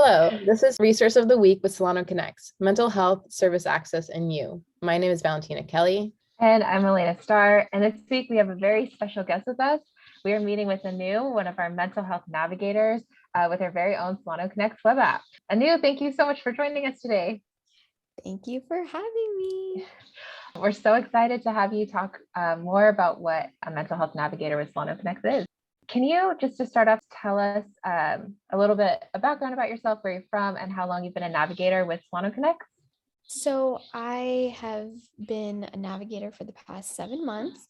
Hello, this is Resource of the Week with SolanoConnex Mental Health, Service Access, and You. My name is Valentina Kelly. And I'm Elena Starr. And this week we have a very special guest with us. We are meeting with Anu, one of our mental health navigators, with our very own SolanoConnex web app. Anu, thank you so much for joining us today. Thank you for having me. We're so excited to have you talk more about what a mental health navigator with SolanoConnex is. Can you, just to start off, tell us a little bit of background about yourself, where you're from, and how long you've been a navigator with SolanoConnex? So I have been a navigator for the past 7 months,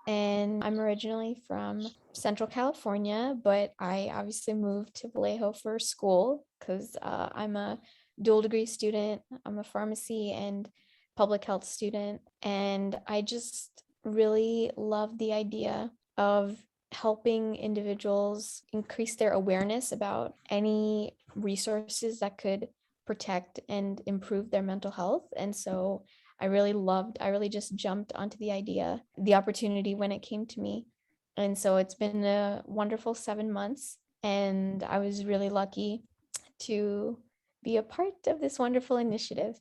and I'm originally from Central California, but I obviously moved to Vallejo for school because I'm a dual degree student. I'm a pharmacy and public health student, and I just really love the idea of helping individuals increase their awareness about any resources that could protect and improve their mental health. And so I really just jumped onto the opportunity when it came to me. And so it's been a wonderful 7 months, and I was really lucky to be a part of this wonderful initiative.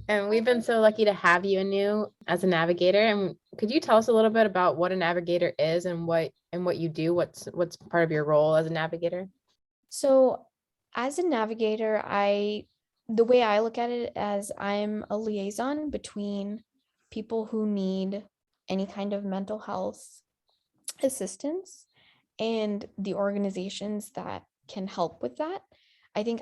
And we've been so lucky to have you, Anu, as a navigator. And could you tell us a little bit about what a navigator is and what you do? What's part of your role as a navigator? So as a navigator, the way I look at it as I'm a liaison between people who need any kind of mental health assistance and the organizations that can help with that. I think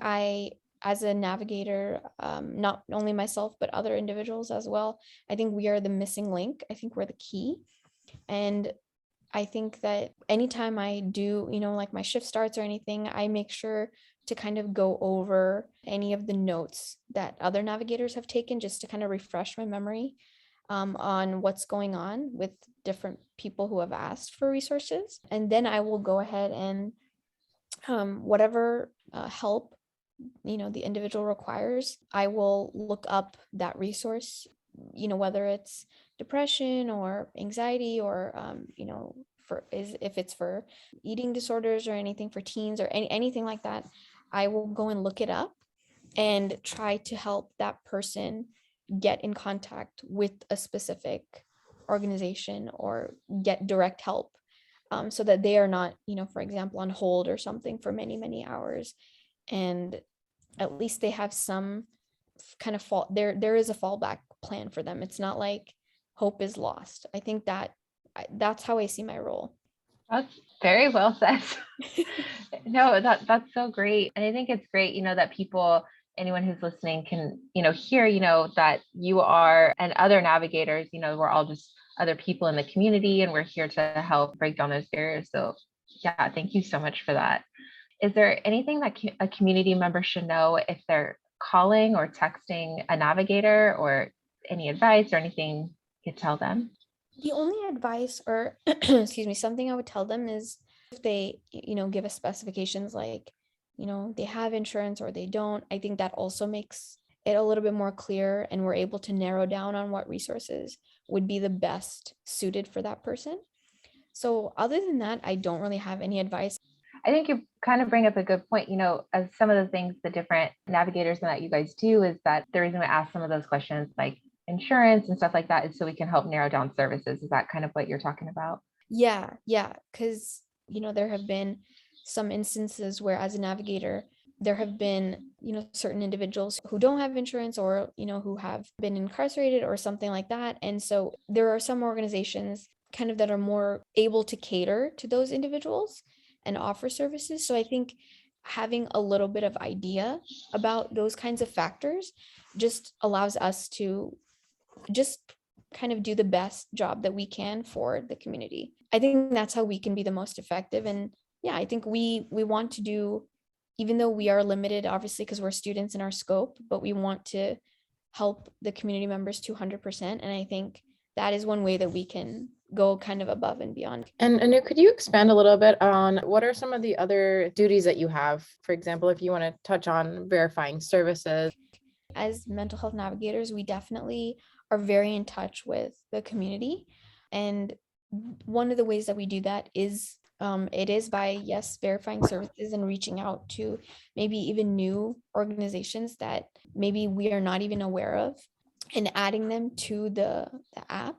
as a navigator, not only myself, but other individuals as well, I think we are the missing link. I think we're the key. And I think that anytime I do, like my shift starts or anything, I make sure to kind of go over any of the notes that other navigators have taken, just to kind of refresh my memory on what's going on with different people who have asked for resources. And then I will go ahead and whatever help the individual requires, I will look up that resource, whether it's depression or anxiety or if it's for eating disorders or anything for teens or anything like that. I will go and look it up and try to help that person get in contact with a specific organization or get direct help, so that they are not, for example, on hold or something for many, many hours. And at least they have some kind of there is a fallback plan for them. It's not like hope is lost. I think that's how I see my role. That's very well said. No, that's so great. And I think it's great, that anyone who's listening can, hear, that you are, and other navigators, we're all just other people in the community, and we're here to help break down those barriers. So yeah, thank you so much for that. Is there anything that a community member should know if they're calling or texting a navigator, or any advice or anything you could tell them? The only advice, or excuse me, something I would tell them is if they, give us specifications like, they have insurance or they don't, I think that also makes it a little bit more clear, and we're able to narrow down on what resources would be the best suited for that person. So other than that, I don't really have any advice. I think you kind of bring up a good point. As some of the things the different navigators that you guys do, is that the reason we ask some of those questions like insurance and stuff like that is so we can help narrow down services. Is that kind of what you're talking about? Yeah, because there have been some instances where, as a navigator, there have been certain individuals who don't have insurance, or who have been incarcerated or something like that. And so there are some organizations kind of that are more able to cater to those individuals and offer services. So I think having a little bit of idea about those kinds of factors just allows us to just kind of do the best job that we can for the community. I think that's how we can be the most effective. And yeah, I think we want to do, even though we are limited, obviously, because we're students in our scope, but we want to help the community members 200%. And I think that is one way that we can go kind of above and beyond. And Anu, could you expand a little bit on what are some of the other duties that you have? For example, if you want to touch on verifying services. As mental health navigators, we definitely are very in touch with the community. And one of the ways that we do that is It is by, yes, verifying services and reaching out to maybe even new organizations that maybe we are not even aware of, and adding them to the app.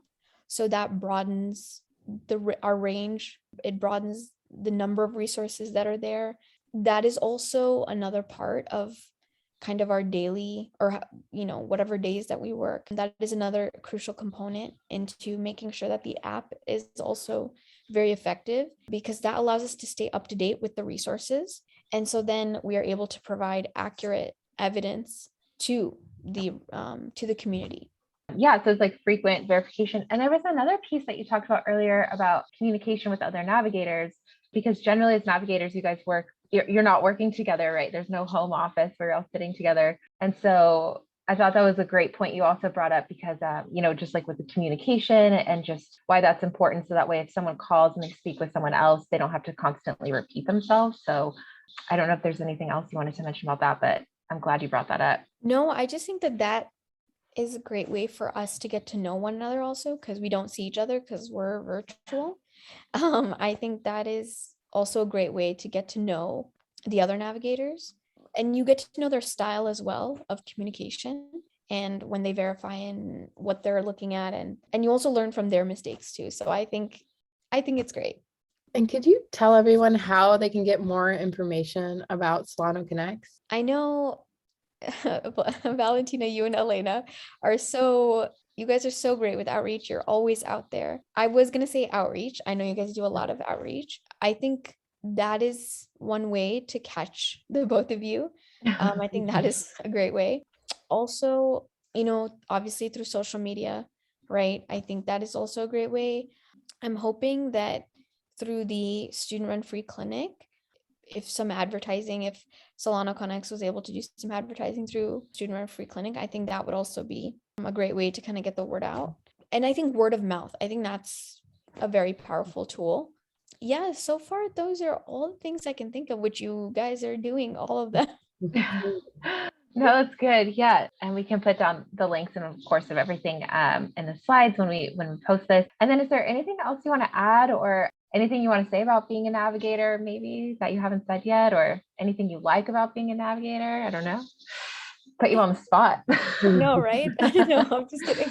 So that broadens our range. It broadens the number of resources that are there. That is also another part of kind of our daily, or whatever days that we work. That is another crucial component into making sure that the app is also very effective, because that allows us to stay up to date with the resources. And so then we are able to provide accurate evidence to the community. Yeah, so it's like frequent verification. And there was another piece that you talked about earlier about communication with other navigators, because generally as navigators, you guys work, you're not working together, right? There's no home office where you're all sitting together. And so I thought that was a great point you also brought up, because, just like with the communication and just why that's important. So that way, if someone calls and they speak with someone else, they don't have to constantly repeat themselves. So I don't know if there's anything else you wanted to mention about that, but I'm glad you brought that up. No, I just think that is a great way for us to get to know one another also, because we don't see each other because we're virtual. I think that is also a great way to get to know the other navigators, and you get to know their style as well of communication, and when they verify and what they're looking at, and you also learn from their mistakes too. So I think it's great. And could you tell everyone how they can get more information about SolanoConnex? I know Valentina, you and Elena you guys are so great with outreach. You're always out there. I was going to say outreach. I know you guys do a lot of outreach. I think that is one way to catch the both of you. I think that is a great way. Also, obviously through social media, right? I think that is also a great way. I'm hoping that through the student-run free clinic, if SolanoConnex was able to do some advertising through student-run free clinic, I think that would also be a great way to kind of get the word out. And I think word of mouth, I think that's a very powerful tool. Yeah, so far, those are all the things I can think of, which you guys are doing, all of them. No, that's good. Yeah. And we can put down the links and of course of everything in the slides when we post this. And then is there anything else you want to add, or anything you want to say about being a navigator, maybe that you haven't said yet, or anything you like about being a navigator? I don't know. Put you on the spot. No, right? No, I'm just kidding.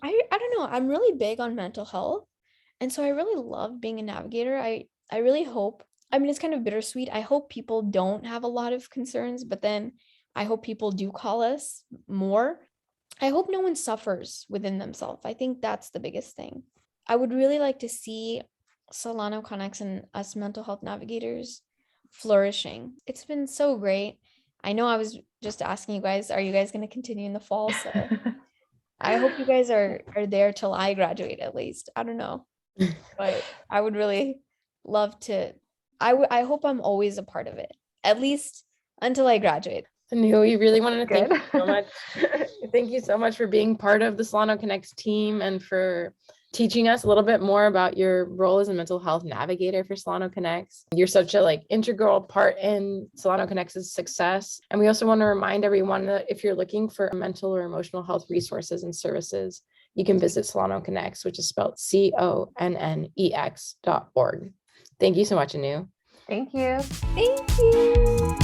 I don't know. I'm really big on mental health. And so I really love being a navigator. I really hope, it's kind of bittersweet. I hope people don't have a lot of concerns, but then I hope people do call us more. I hope no one suffers within themselves. I think that's the biggest thing. I would really like to see SolanoConnex and us mental health navigators flourishing. It's been so great. I know I was just asking you guys, are you guys going to continue in the fall? So I hope you guys are there till I graduate at least. I don't know, but I would really love to. I hope I'm always a part of it, at least until I graduate. Anu, we really wanted to thank you so much. Thank you so much for being part of the SolanoConnex team and for teaching us a little bit more about your role as a mental health navigator for SolanoConnex. You're such a integral part in SolanoConnex's success. And we also want to remind everyone that if you're looking for mental or emotional health resources and services, you can visit SolanoConnex, which is spelled CONNEX.org. Thank you so much, Anu. Thank you. Thank you.